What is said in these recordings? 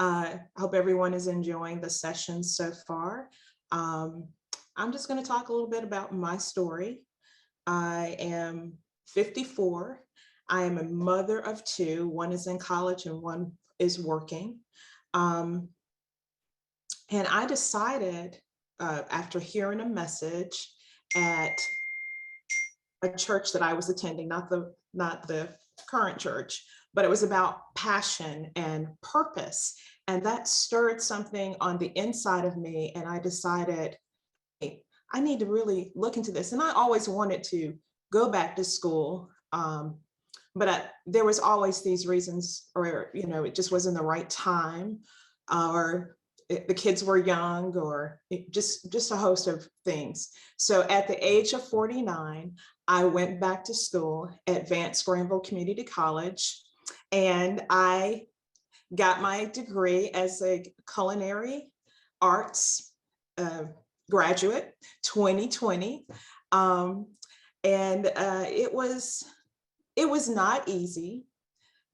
I hope everyone is enjoying the session so far. Um, I'm just going to talk a little bit about my story. I am 54. I am a mother of two. One is in college and one is working. Um, and I decided after hearing a message at a church that I was attending, not the current church, but it was about passion and purpose. And that stirred something on the inside of me. And I decided, hey, I need to really look into this. And I always wanted to go back to school. There was always these reasons, or, it just wasn't the right time, or the kids were young, or just a host of things. So at the age of 49, I went back to school at Vance Granville Community College, and I got my degree as a culinary arts graduate, 2020. It was not easy,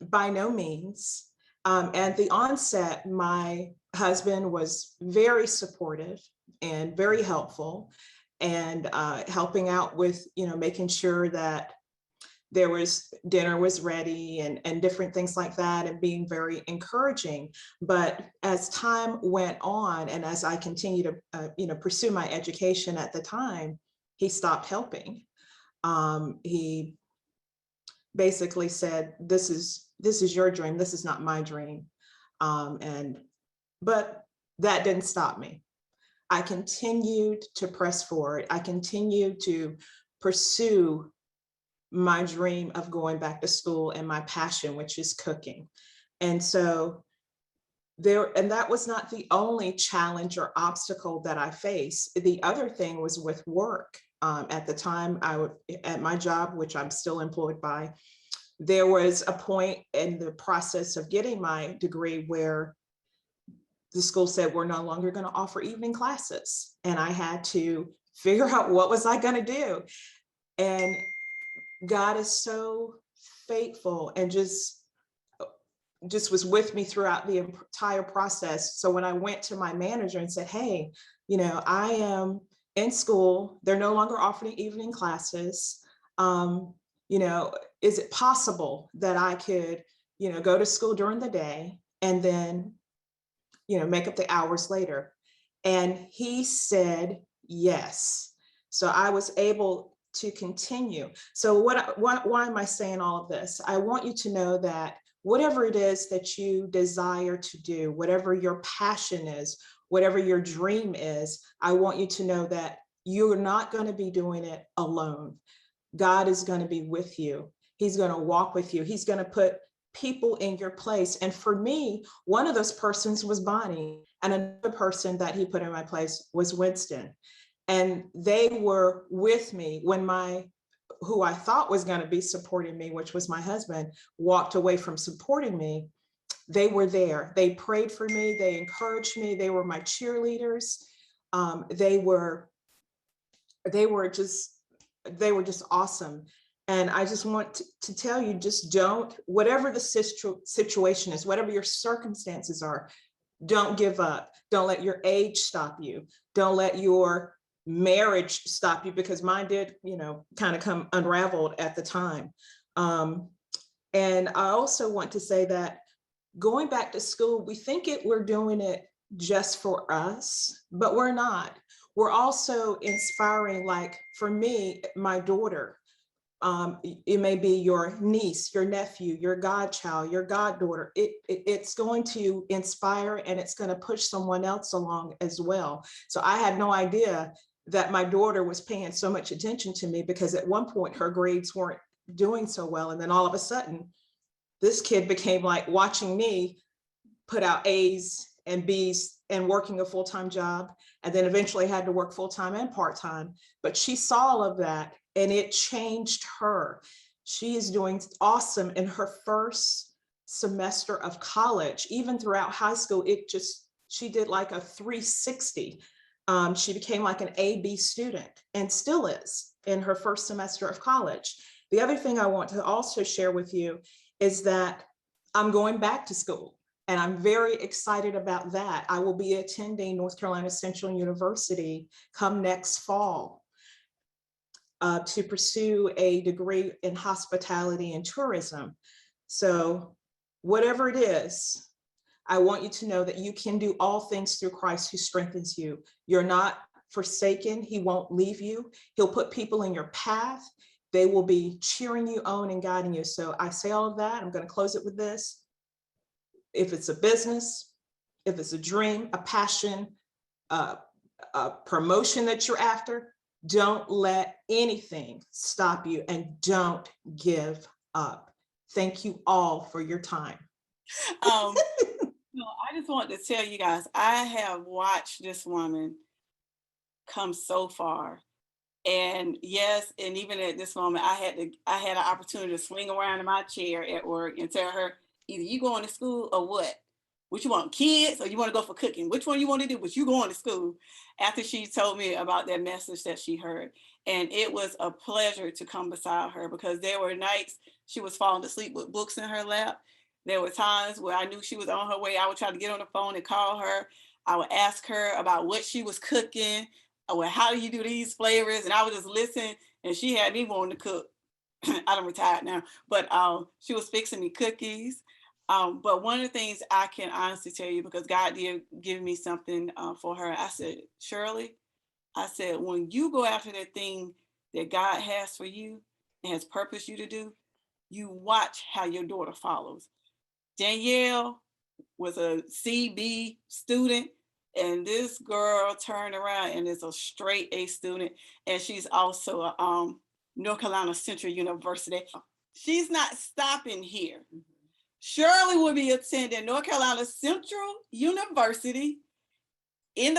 by no means. At the onset, my husband was very supportive and very helpful, and helping out with, making sure that dinner was ready and different things like that, and being very encouraging. But as time went on, and as I continued to pursue my education at the time, he stopped helping. He basically said, this is your dream, this is not my dream. But that didn't stop me. I continued to press forward. I continued to pursue my dream of going back to school and my passion, which is cooking. And so that was not the only challenge or obstacle that I faced. The other thing was with work. At the time, at my job, which I'm still employed by, there was a point in the process of getting my degree where the school said, we're no longer going to offer evening classes. And I had to figure out, what was I going to do? And God is so faithful, and just was with me throughout the entire process. So when I went to my manager and said, hey, I am in school, they're no longer offering evening classes. Is it possible that I could, go to school during the day and then, make up the hours later? And he said yes. So I was able to continue. So why am I saying all of this? I want you to know that whatever it is that you desire to do, whatever your passion is, whatever your dream is, I want you to know that you're not going to be doing it alone. God is going to be with you. He's going to walk with you. He's going to put people in your place. And for me, one of those persons was Bonnie, and another person that he put in my place was Winston. And they were with me when who I thought was going to be supporting me, which was my husband, walked away from supporting me. They were there. They prayed for me. They encouraged me. They were my cheerleaders. They were just awesome. And I just want to tell you, just don't, whatever the situation is, whatever your circumstances are, don't give up. Don't let your age stop you. Don't let your marriage stop you, because mine did, kind of come unraveled at the time. And I also want to say that going back to school, we think we're doing it just for us, but we're not. We're also inspiring, like for me, my daughter. It may be your niece, your nephew, your godchild, your goddaughter. It's going to inspire, and it's going to push someone else along as well. So I had no idea that my daughter was paying so much attention to me, because at one point her grades weren't doing so well. And then all of a sudden, this kid became like watching me put out A's and B's and working a full-time job, and then eventually had to work full-time and part-time. But she saw all of that, and it changed her. She is doing awesome in her first semester of college. Even throughout high school, she did like a 360. She became like an A-B student, and still is in her first semester of college. The other thing I want to also share with you is that I'm going back to school. And I'm very excited about that. I will be attending North Carolina Central University come next fall to pursue a degree in hospitality and tourism. So whatever it is, I want you to know that you can do all things through Christ who strengthens you. You're not forsaken. He won't leave you. He'll put people in your path. They will be cheering you on and guiding you. So I say all of that. I'm going to close it with this. If it's a business, if it's a dream, a passion, a promotion that you're after, don't let anything stop you, and don't give up. Thank you all for your time. I just want to tell you guys, I have watched this woman come so far. And yes, and even at this moment, I had an opportunity to swing around in my chair at work and tell her, either you going to school or what? What you want, kids, or you want to go for cooking? Which one you want to do? But you going to school. After she told me about that message that she heard. And it was a pleasure to come beside her, because there were nights she was falling asleep with books in her lap. There were times where I knew she was on her way. I would try to get on the phone and call her. I would ask her about what she was cooking. Well, how do you do these flavors? And I would just listen, and she had me wanting to cook. I'm retired now, but she was fixing me cookies. But one of the things I can honestly tell you, because God did give me something for her, I said, Shirley, I said, when you go after that thing that God has for you and has purposed you to do, you watch how your daughter follows. Danielle was a CB student, and this girl turned around and is a straight A student, and she's also a North Carolina Central University. She's not stopping here. Shirley will be attending North Carolina Central University. You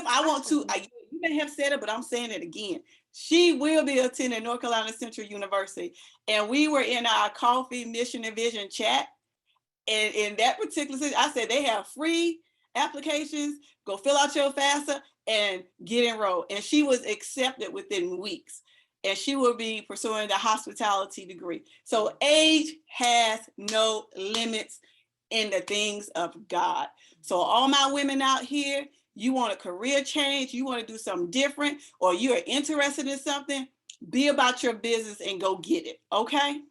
may have said it, but I'm saying it again. She will be attending North Carolina Central University. And we were in our coffee mission and vision chat. And in that particular situation, I said they have free applications. Go fill out your FAFSA and get enrolled. And she was accepted within weeks. And she will be pursuing the hospitality degree. So age has no limits in the things of God. So all my women out here, you want a career change, you want to do something different, or you are interested in something, be about your business and go get it. Okay?